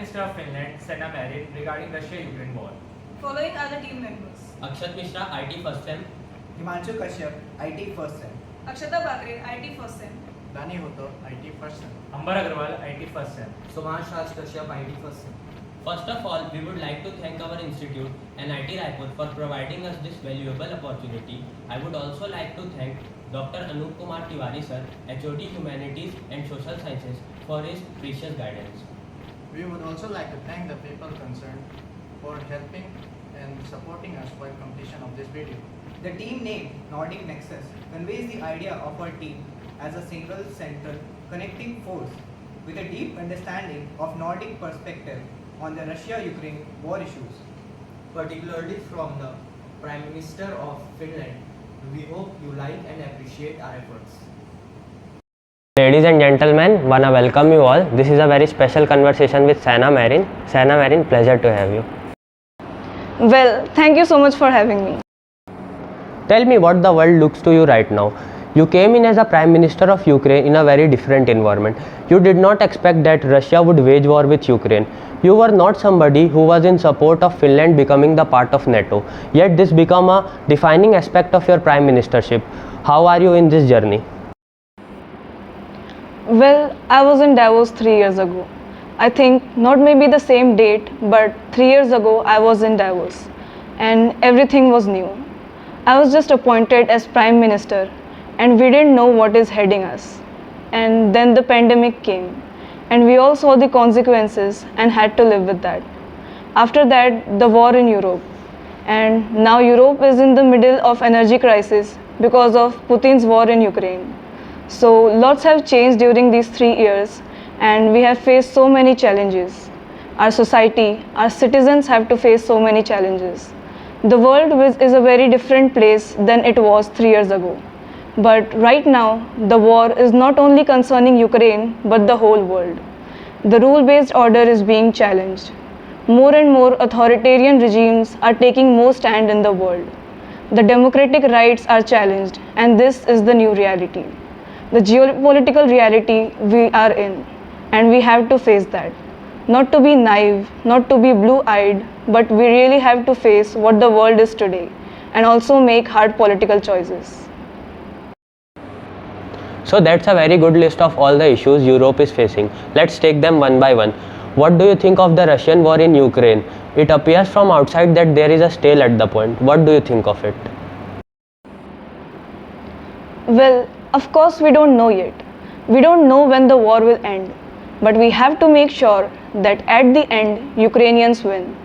Minister of Finland, Sanna Marin, regarding Russia-Ukraine war. Following are the team members. Akshat Mishra, IT first sem. Himanshu Kashyap, IT first sem. Akshat Bakre, IT first sem. Dani Huto, IT first sem. Agrawal, IT first sem. Somansh Raj Kashyap, IT first sem. First of all, we would like to thank our institute and IT Raipur for providing us this valuable opportunity. I would also like to thank Dr. Kumar sir, HOD Humanities and Social Sciences for his precious guidance. We would also like to thank the people concerned for helping and supporting us while completion of this video. The team name Nordic Nexus conveys the idea of our team as a single central connecting force with a deep understanding of Nordic perspective on the Russia-Ukraine war issues. Particularly from the Prime Minister of Finland, we hope you like and appreciate our efforts. Ladies and gentlemen, wanna welcome you all. This is a very special conversation with Sanna Marin. Sanna Marin, pleasure to have you. Well, thank you so much for having me. Tell me what the world looks to you right now. You came in as a Prime Minister of Ukraine in a very different environment. You did not expect that Russia would wage war with Ukraine. You were not somebody who was in support of Finland becoming the part of NATO. Yet this became a defining aspect of your Prime Ministership. How are you in this journey? Well, I was in Davos 3 years ago. I think not maybe the same date, but 3 years ago I was in Davos and everything was new. I was just appointed as Prime Minister and we didn't know what is heading us. And then the pandemic came and we all saw the consequences and had to live with that. After that, the war in Europe. And now Europe is in the middle of energy crisis because of Putin's war in Ukraine. So lots have changed during these 3 years and we have faced so many challenges. Our society, our citizens have to face so many challenges. The world is a very different place than it was 3 years ago. But right now, the war is not only concerning Ukraine, but the whole world. The rule-based order is being challenged. More and more authoritarian regimes are taking more stand in the world. The democratic rights are challenged, and this is the new reality. The geopolitical reality we are in, and we have to face that. Not to be naive, not to be blue-eyed, but we really have to face what the world is today, and also make hard political choices. So that's a very good list of all the issues Europe is facing. Let's take them one by one. What do you think of the Russian war in Ukraine? It appears from outside that there is a stale at the point. What do you think of it? Well, of course we don't know yet. We don't know when the war will end. But we have to make sure that at the end, Ukrainians win.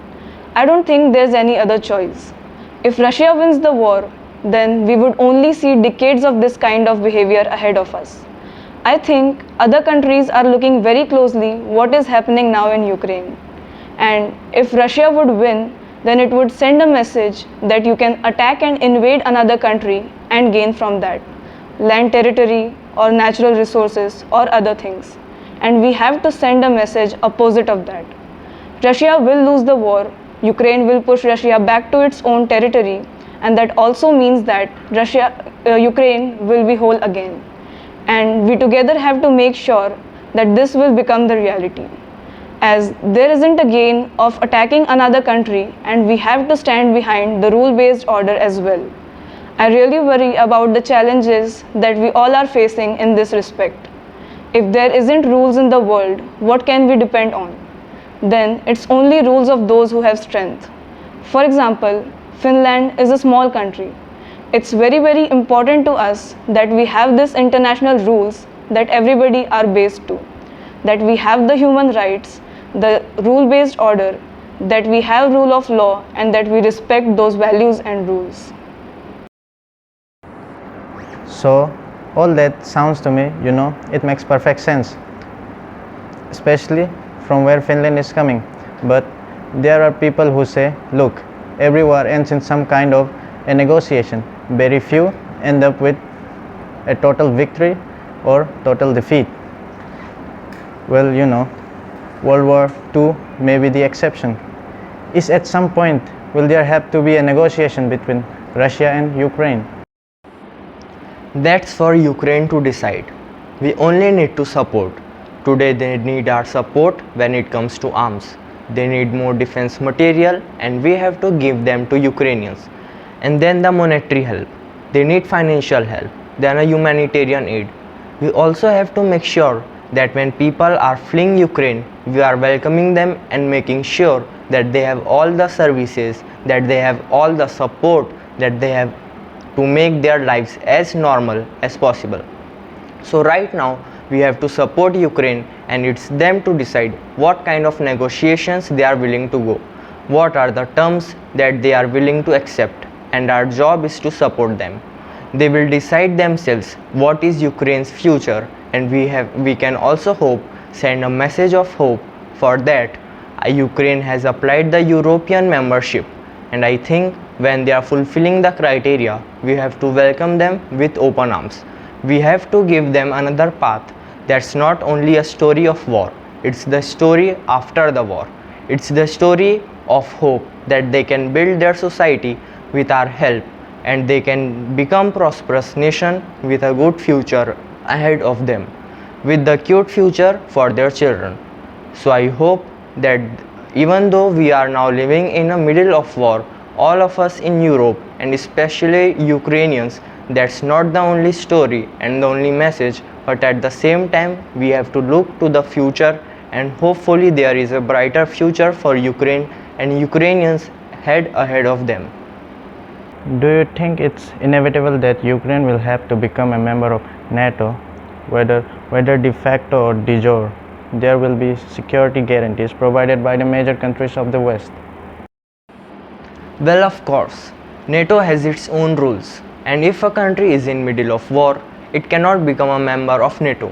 I don't think there's any other choice. If Russia wins the war, then we would only see decades of this kind of behavior ahead of us. I think other countries are looking very closely what is happening now in Ukraine. And if Russia would win, then it would send a message that you can attack and invade another country and gain from that land territory or natural resources or other things. And we have to send a message opposite of that. Russia will lose the war, Ukraine will push Russia back to its own territory, and that also means that Ukraine will be whole again. And we together have to make sure that this will become the reality. As there isn't a gain of attacking another country, and we have to stand behind the rule-based order as well. I really worry about the challenges that we all are facing in this respect. If there isn't rules in the world, what can we depend on? Then it's only rules of those who have strength. For example, Finland is a small country. It's very, very important to us that we have these international rules that everybody are based to. That we have the human rights, the rule-based order, that we have rule of law, and that we respect those values and rules. So, all that sounds to me, it makes perfect sense, especially from where Finland is coming. But there are people who say, look, every war ends in some kind of a negotiation. Very few end up with a total victory or total defeat. Well, World War II may be the exception. Is at some point, will there have to be a negotiation between Russia and Ukraine? That's for Ukraine to decide. We only need to support. Today they need our support when it comes to arms. They need more defense material and we have to give them to Ukrainians. And then the monetary help. They need financial help, then a humanitarian aid. We also have to make sure that when people are fleeing Ukraine, we are welcoming them and making sure that they have all the services, that they have all the support, that they have to make their lives as normal as possible. So right now we have to support Ukraine and it's them to decide what kind of negotiations they are willing to go, what are the terms that they are willing to accept, and our job is to support them. They will decide themselves what is Ukraine's future, and we can also send a message of hope for that. Ukraine has applied the European membership, and I think when they are fulfilling the criteria, we have to welcome them with open arms. We have to give them another path. That's not only a story of war, it's the story after the war. It's the story of hope that they can build their society with our help and they can become prosperous nation with a good future ahead of them, with the cute future for their children. So I hope that even though we are now living in the middle of war, all of us in Europe and especially Ukrainians, that's not the only story and the only message, but at the same time we have to look to the future and hopefully there is a brighter future for Ukraine and Ukrainians head ahead of them. Do you think it's inevitable that Ukraine will have to become a member of NATO, whether de facto or de jure? There will be security guarantees provided by the major countries of the West. Well, of course, NATO has its own rules, and if a country is in middle of war, it cannot become a member of NATO.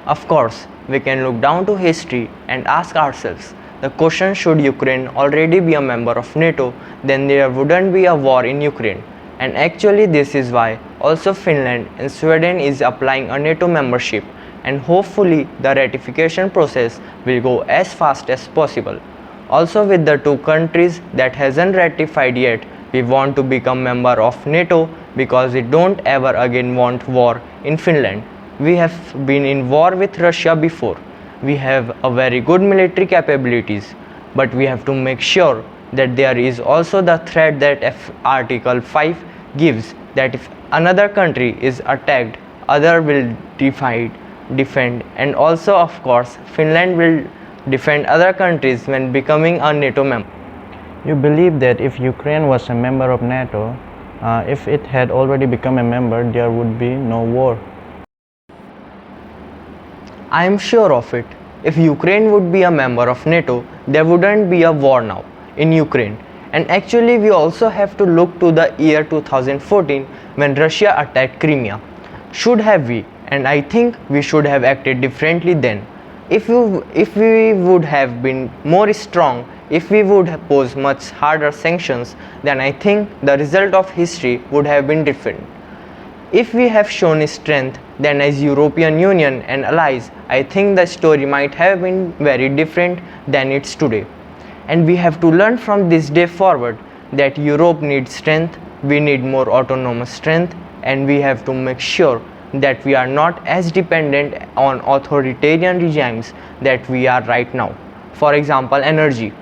Of course, we can look down to history and ask ourselves the question, should Ukraine already be a member of NATO, then there wouldn't be a war in Ukraine. And actually this is why also Finland and Sweden is applying a NATO membership, and hopefully the ratification process will go as fast as possible. Also with the two countries that hasn't ratified yet, we want to become member of NATO because we don't ever again want war in Finland. We have been in war with Russia before. We have a very good military capabilities, but we have to make sure that there is also the threat that Article 5 gives, that if another country is attacked, other will defend, and also of course Finland will defend other countries when becoming a NATO member. You believe that if Ukraine was a member of NATO, if it had already become a member, there would be no war? I am sure of it. If Ukraine would be a member of NATO, there wouldn't be a war now in Ukraine. And actually we also have to look to the year 2014 when Russia attacked Crimea. Should have we? And I think we should have acted differently then. If we would have been more strong, if we would have posed much harder sanctions, then I think the result of history would have been different. If we have shown strength, then as European Union and allies, I think the story might have been very different than it's today. And we have to learn from this day forward that Europe needs strength, we need more autonomous strength, and we have to make sure that we are not as dependent on authoritarian regimes that we are right now. For example, energy.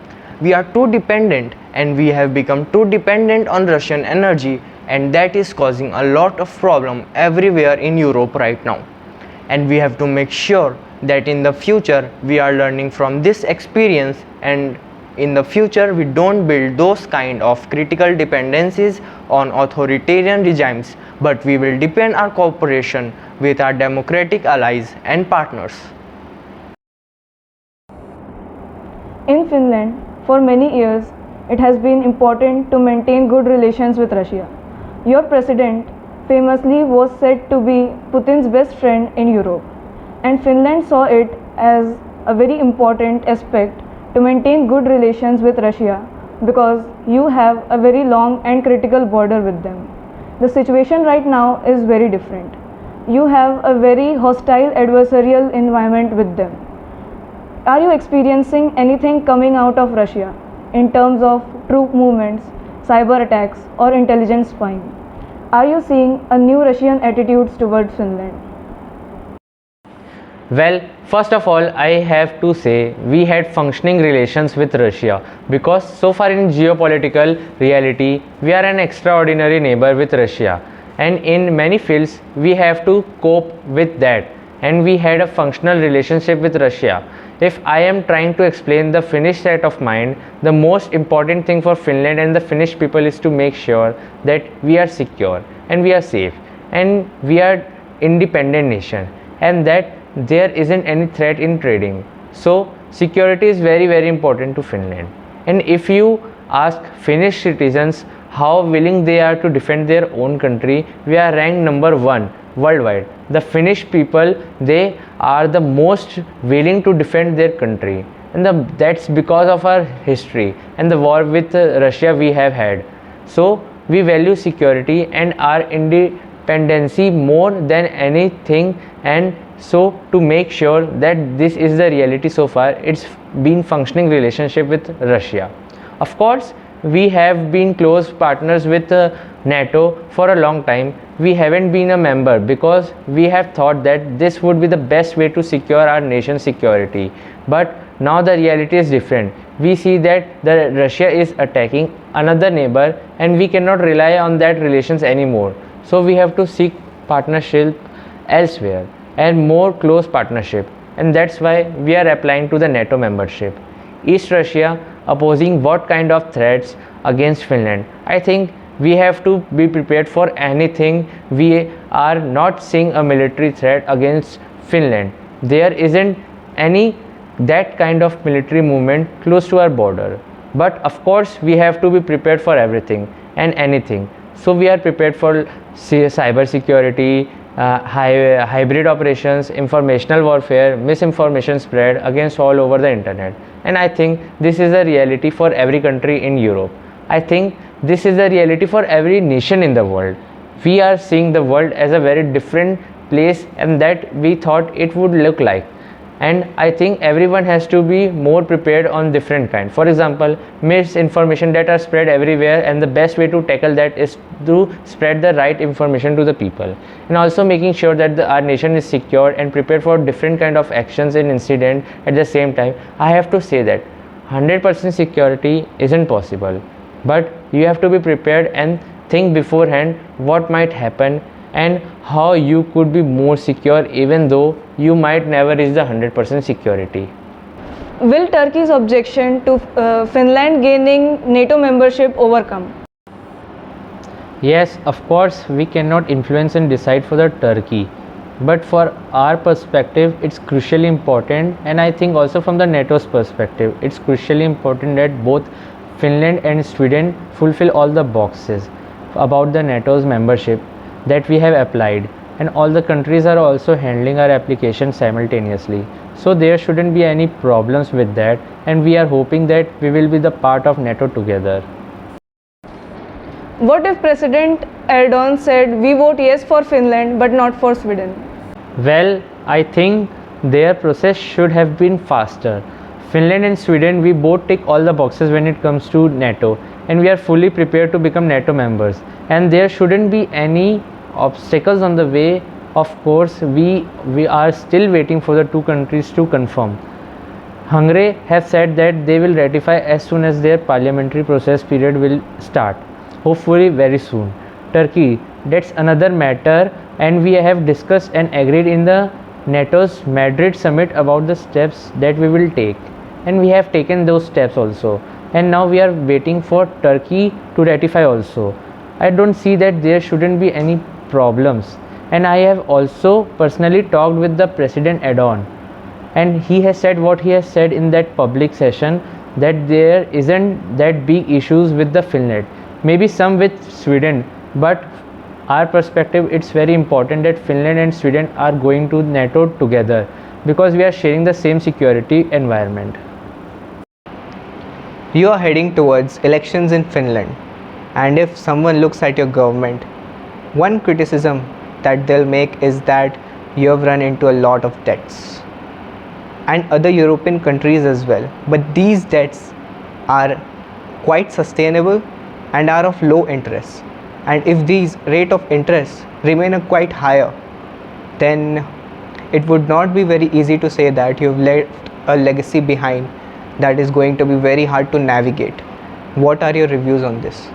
We are too dependent and we have become too dependent on Russian energy, and that is causing a lot of problem everywhere in Europe right now. And we have to make sure that in the future we are learning from this experience, and in the future we don't build those kind of critical dependencies on authoritarian regimes, but we will deepen our cooperation with our democratic allies and partners. In Finland, for many years, it has been important to maintain good relations with Russia. Your president famously was said to be Putin's best friend in Europe, and Finland saw it as a very important aspect to maintain good relations with Russia because you have a very long and critical border with them. The situation right now is very different. You have a very hostile adversarial environment with them. Are you experiencing anything coming out of Russia in terms of troop movements, cyber attacks, or intelligence spying? Are you seeing a new Russian attitudes towards Finland? Well, first of all, I have to say we had functioning relations with Russia because so far in geopolitical reality, we are an extraordinary neighbor with Russia, and in many fields, we have to cope with that, and we had a functional relationship with Russia. If I am trying to explain the Finnish state of mind, the most important thing for Finland and the Finnish people is to make sure that we are secure and we are safe and we are independent nation, and that there isn't any threat in trading. So security is very important to Finland. And if you ask Finnish citizens how willing they are to defend their own country, we are ranked number 1 worldwide. The Finnish people, they are the most willing to defend their country, and that's because of our history and the war with Russia we have had. So we value security and our independency more than anything, and so to make sure that this is the reality so far, it's been functioning relationship with Russia. Of course, we have been close partners with NATO for a long time. We haven't been a member because we have thought that this would be the best way to secure our nation's security. But now the reality is different. We see that Russia is attacking another neighbor and we cannot rely on that relations anymore. So we have to seek partnership elsewhere and more close partnership, and that's why we are applying to the NATO membership. East Russia opposing what kind of threats against Finland? I think we have to be prepared for anything. We are not seeing a military threat against Finland. There isn't any that kind of military movement close to our border. But of course we have to be prepared for everything and anything. So we are prepared for cyber security, hybrid operations, informational warfare, misinformation spread against all over the internet. And I think this is a reality for every country in Europe. I think this is the reality for every nation in the world. We are seeing the world as a very different place and that we thought it would look like. And I think everyone has to be more prepared on different kind. For example, misinformation that are spread everywhere, and the best way to tackle that is to spread the right information to the people, and also making sure that our nation is secure and prepared for different kind of actions in incident. At the same time, I have to say that 100% security isn't possible, but you have to be prepared and think beforehand what might happen and how you could be more secure, even though you might never reach the 100% security. Will Turkey's objection to Finland gaining NATO membership overcome? Yes, of course, we cannot influence and decide for the Turkey, but for our perspective, it's crucially important, and I think also from the NATO's perspective, it's crucially important that both Finland and Sweden fulfill all the boxes about the NATO's membership that we have applied, and all the countries are also handling our application simultaneously. So there shouldn't be any problems with that, and we are hoping that we will be the part of NATO together. What if President Erdogan said we vote yes for Finland but not for Sweden? Well, I think their process should have been faster. Finland and Sweden, we both tick all the boxes when it comes to NATO, and we are fully prepared to become NATO members, and there shouldn't be any obstacles on the way. Of course, we are still waiting for the two countries to confirm. Hungary have said that they will ratify as soon as their parliamentary process period will start, hopefully very soon. Turkey, that's another matter, and we have discussed and agreed in the NATO's Madrid summit about the steps that we will take, and we have taken those steps also, and now we are waiting for Turkey to ratify also. I don't see that there shouldn't be any problems, and I have also personally talked with the President Erdogan, and he has said what he has said in that public session, that there isn't that big issues with the Finland, maybe some with Sweden, but our perspective, it's very important that Finland and Sweden are going to NATO together because we are sharing the same security environment. You are heading towards elections in Finland, and if someone looks at your government, one criticism that they'll make is that you have run into a lot of debts, and other European countries as well, but these debts are quite sustainable and are of low interest, and if these rate of interest remain quite higher, then it would not be very easy to say that you've left a legacy behind that is going to be very hard to navigate. What are your reviews on this?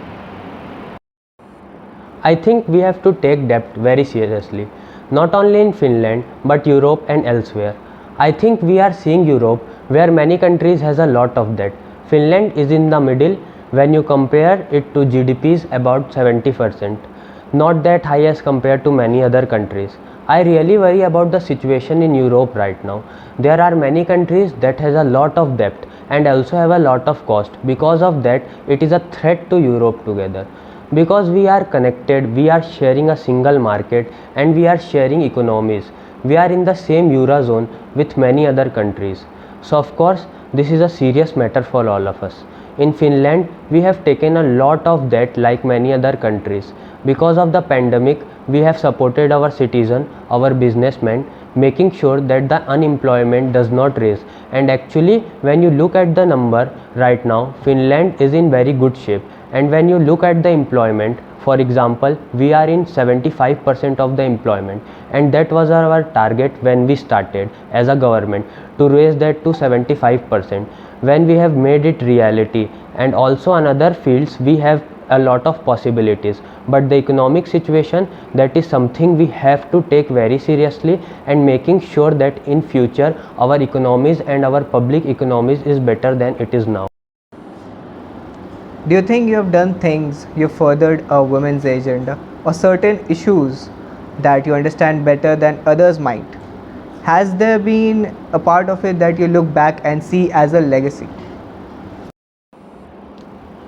I think we have to take debt very seriously, not only in Finland but Europe and elsewhere. I think we are seeing Europe where many countries has a lot of debt. Finland is in the middle when you compare it to GDPs about 70%, not that high as compared to many other countries. I really worry about the situation in Europe right now. There are many countries that has a lot of debt and also have a lot of cost. Because of that, it is a threat to Europe together. Because we are connected, we are sharing a single market and we are sharing economies. We are in the same Eurozone with many other countries. So of course, this is a serious matter for all of us. In Finland, we have taken a lot of debt like many other countries. Because of the pandemic, we have supported our citizens, our businessmen, making sure that the unemployment does not rise. And actually, when you look at the number right now, Finland is in very good shape. And when you look at the employment, for example, we are in 75% of the employment, and that was our target when we started as a government to raise that to 75%. When we have made it reality, and also in other fields we have a lot of possibilities, but the economic situation, that is something we have to take very seriously, and making sure that in future our economies and our public economies is better than it is now. Do you think you have done things, you furthered a women's agenda or certain issues that you understand better than others might? Has there been a part of it that you look back and see as a legacy?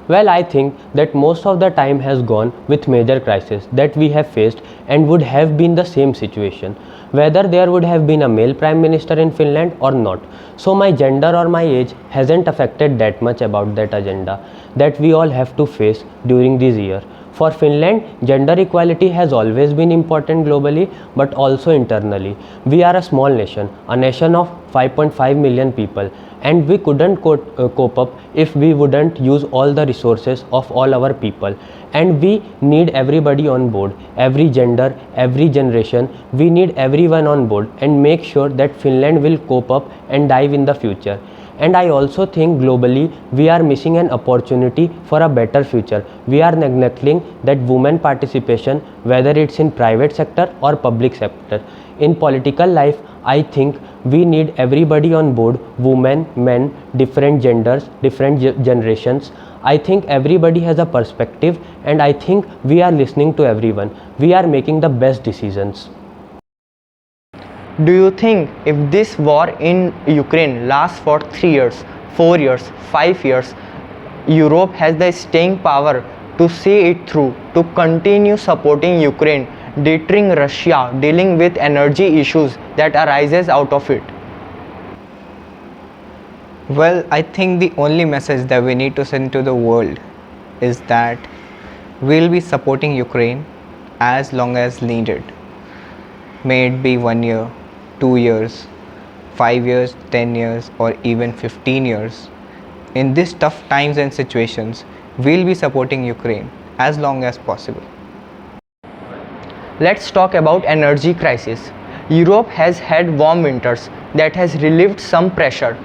Well, I think that most of the time has gone with major crises that we have faced and would have been the same situation, whether there would have been a male prime minister in Finland or not. So my gender or my age hasn't affected that much about that agenda that we all have to face during this year. For Finland, gender equality has always been important globally but also internally. We are a small nation, a nation of 5.5 million people, and we couldn't cope up if we wouldn't use all the resources of all our people. And we need everybody on board, every gender, every generation. We need everyone on board and make sure that Finland will cope up and dive in the future. And I also think globally we are missing an opportunity for a better future. We are neglecting that women participation, whether it's in private sector or public sector. In political life, I think we need everybody on board, women, men, different genders, different generations. I think everybody has a perspective, and I think we are listening to everyone. We are making the best decisions. Do you think if this war in Ukraine lasts for 3 years, 4 years, 5 years, Europe has the staying power to see it through, to continue supporting Ukraine, deterring Russia, dealing with energy issues that arises out of it? Well, I think the only message that we need to send to the world is that we'll be supporting Ukraine as long as needed. May it be 1 year, 2 years, 5 years, 10 years, or even 15 years. In these tough times and situations, we'll be supporting Ukraine as long as possible. Let's talk about energy crisis. Europe has had warm winters that has relieved some pressure.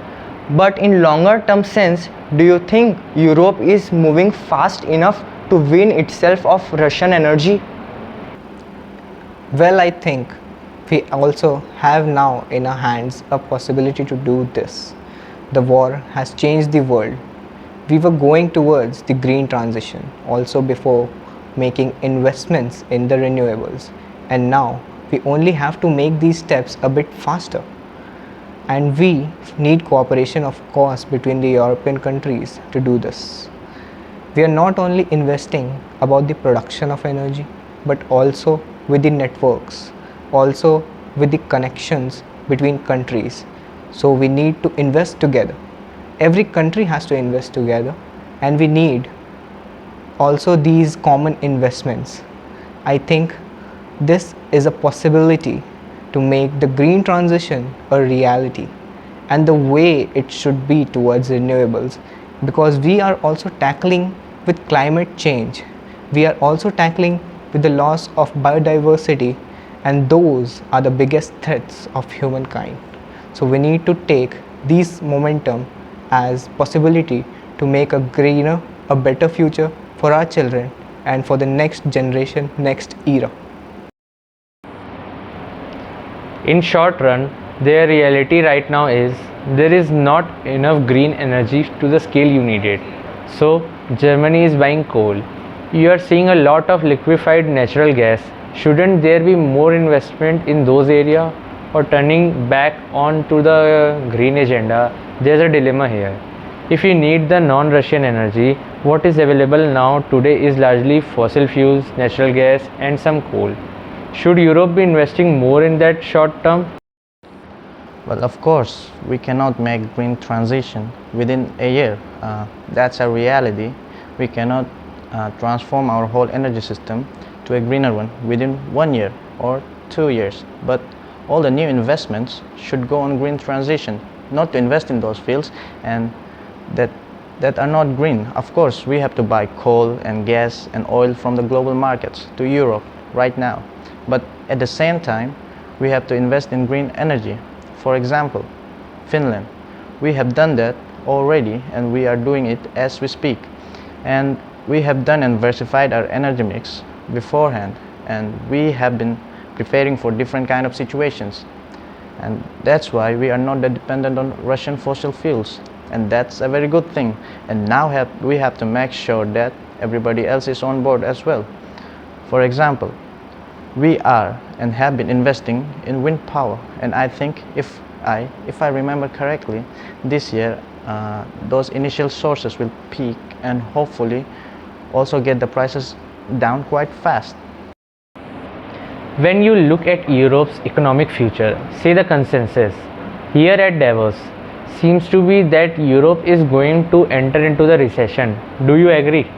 But in longer term sense, do you think Europe is moving fast enough to wean itself of Russian energy? Well, I think we also have now in our hands a possibility to do this. The war has changed the world. We were going towards the green transition also before making investments in the renewables, and now we only have to make these steps a bit faster. And we need cooperation, of course, between the European countries to do this. We are not only investing about the production of energy, but also with the networks, also with the connections between countries. So we need to invest together. Every country has to invest together, and we need also these common investments. I think this is a possibility to make the green transition a reality, and the way it should be towards renewables, because we are also tackling with climate change. We are also tackling with the loss of biodiversity, and those are the biggest threats of humankind. So we need to take these momentum as possibility to make a greener, a better future for our children and for the next generation, next era. In short run, their reality right now is there is not enough green energy to the scale you need it. So Germany is buying coal. You are seeing a lot of liquefied natural gas. Shouldn't there be more investment in those areas or turning back on to the green agenda? There's a dilemma here. If you need the non-Russian energy, what is available now today is largely fossil fuels, natural gas and some coal. Should Europe be investing more in that short term? Well, of course, we cannot make green transition within a year. That's a reality. We cannot transform our whole energy system to a greener one within 1 year or 2 years. But all the new investments should go on green transition, not to invest in those fields and that are not green. Of course, we have to buy coal and gas and oil from the global markets to Europe right now. But at the same time, we have to invest in green energy. For example, Finland. We have done that already and we are doing it as we speak. And we have done and diversified our energy mix beforehand and we have been preparing for different kind of situations. And that's why we are not that dependent on Russian fossil fuels. And that's a very good thing. And now we have to make sure that everybody else is on board as well. For example, we are and have been investing in wind power, and I think if I remember correctly, this year those initial sources will peak and hopefully also get the prices down quite fast. When you look at Europe's economic future, say the consensus here at Davos seems to be that Europe is going to enter into the recession. Do you agree?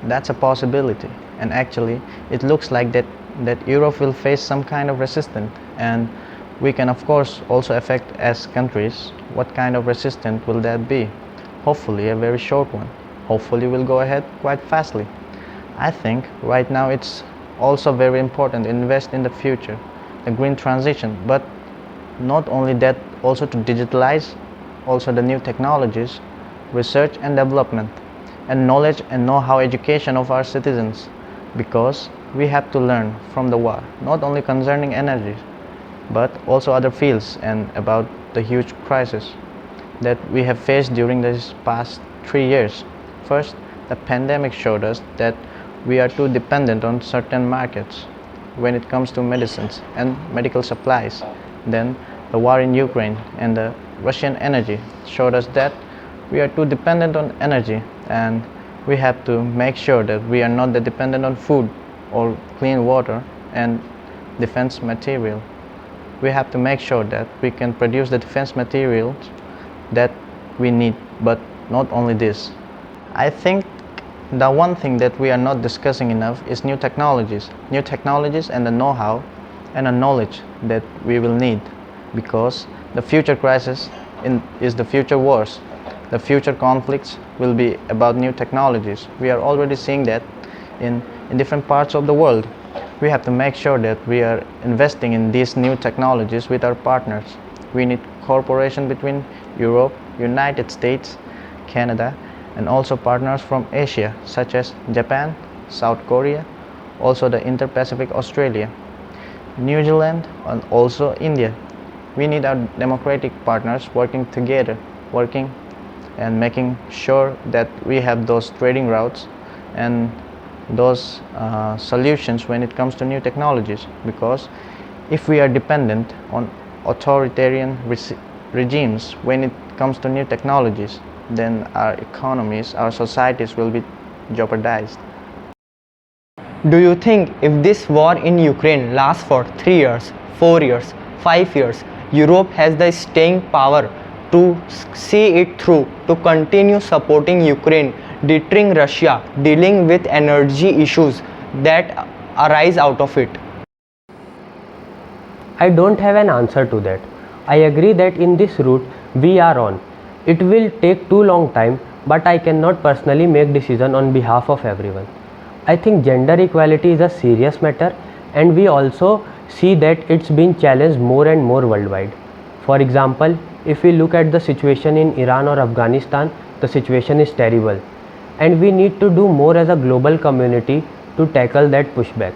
That's a possibility, and actually it looks like that Europe will face some kind of resistance, and we can of course also affect as countries. What kind of resistance will that be? Hopefully a very short one. Hopefully we'll go ahead quite fastly. I think right now it's also very important to invest in the future, the green transition, but not only that, also to digitalize also the new technologies, research and development, and knowledge and know-how education of our citizens, because we have to learn from the war, not only concerning energy, but also other fields and about the huge crisis that we have faced during these past 3 years. First, the pandemic showed us that we are too dependent on certain markets when it comes to medicines and medical supplies. Then the war in Ukraine and the Russian energy showed us that we are too dependent on energy, and we have to make sure that we are not that dependent on food or clean water and defense material. We have to make sure that we can produce the defense materials that we need, but not only this. I think the one thing that we are not discussing enough is new technologies and the know-how and the knowledge that we will need, because the future crisis is the future wars. The future conflicts will be about new technologies. We are already seeing that in different parts of the world. We have to make sure that we are investing in these new technologies with our partners. We need cooperation between Europe, United States, Canada, and also partners from Asia such as Japan, South Korea, also the Indo-Pacific Australia, New Zealand, and also India. We need our democratic partners working together, and making sure that we have those trading routes and those solutions when it comes to new technologies, because if we are dependent on authoritarian regimes when it comes to new technologies, then our economies, our societies will be jeopardized. Do you think if this war in Ukraine lasts for 3 years, 4 years, 5 years, Europe has the staying power to see it through, to continue supporting Ukraine, deterring Russia, dealing with energy issues that arise out of it? I don't have an answer to that. I agree that in this route we are on, it will take too long time, but I cannot personally make decision on behalf of everyone. I think gender equality is a serious matter, and we also see that it's been challenged more and more worldwide. For example, if we look at the situation in Iran or Afghanistan, the situation is terrible, and we need to do more as a global community to tackle that pushback.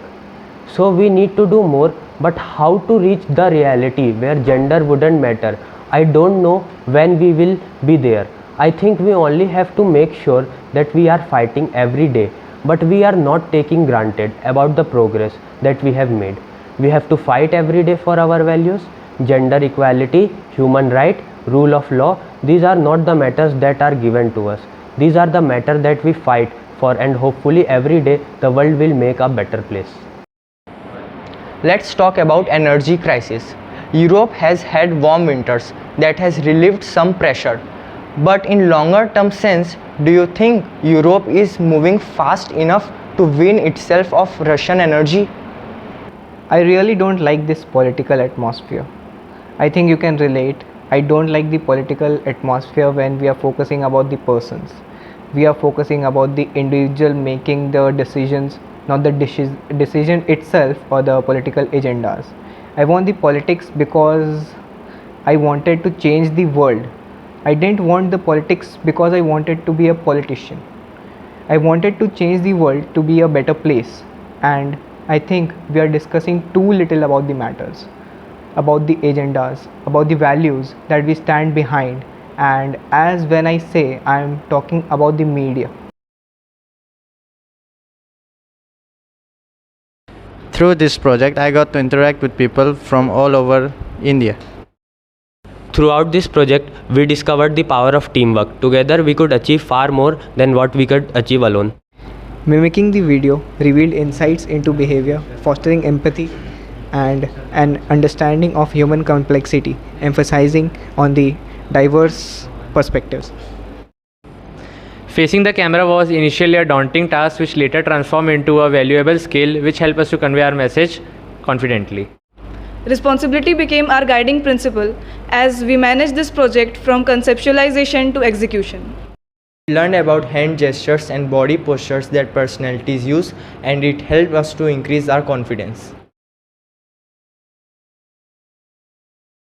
So we need to do more, but how to reach the reality where gender wouldn't matter? I don't know when we will be there. I think we only have to make sure that we are fighting every day, but we are not taking granted about the progress that we have made. We have to fight every day for our values. Gender equality, human right, rule of law, these are not the matters that are given to us. These are the matters that we fight for, and hopefully every day the world will make a better place. Let's talk about energy crisis. Europe has had warm winters that has relieved some pressure. But in longer term sense, do you think Europe is moving fast enough to wean itself of Russian energy? I really don't like this political atmosphere. I think you can relate. I don't like the political atmosphere when we are focusing about the persons. We are focusing about the individual making the decisions, not the decision itself or the political agendas. I want the politics because I wanted to change the world. I didn't want the politics because I wanted to be a politician. I wanted to change the world to be a better place, and I think we are discussing too little about the matters, about the agendas, about the values that we stand behind, and as when I say I am talking about the media. Through this project, I got to interact with people from all over India. Throughout this project, we discovered the power of teamwork. Together, we could achieve far more than what we could achieve alone. Mimicking the video revealed insights into behavior, fostering empathy and an understanding of human complexity, emphasizing on the diverse perspectives. Facing the camera was initially a daunting task, which later transformed into a valuable skill which helped us to convey our message confidently. Responsibility became our guiding principle as we managed this project from conceptualization to execution. We learned about hand gestures and body postures that personalities use, and it helped us to increase our confidence.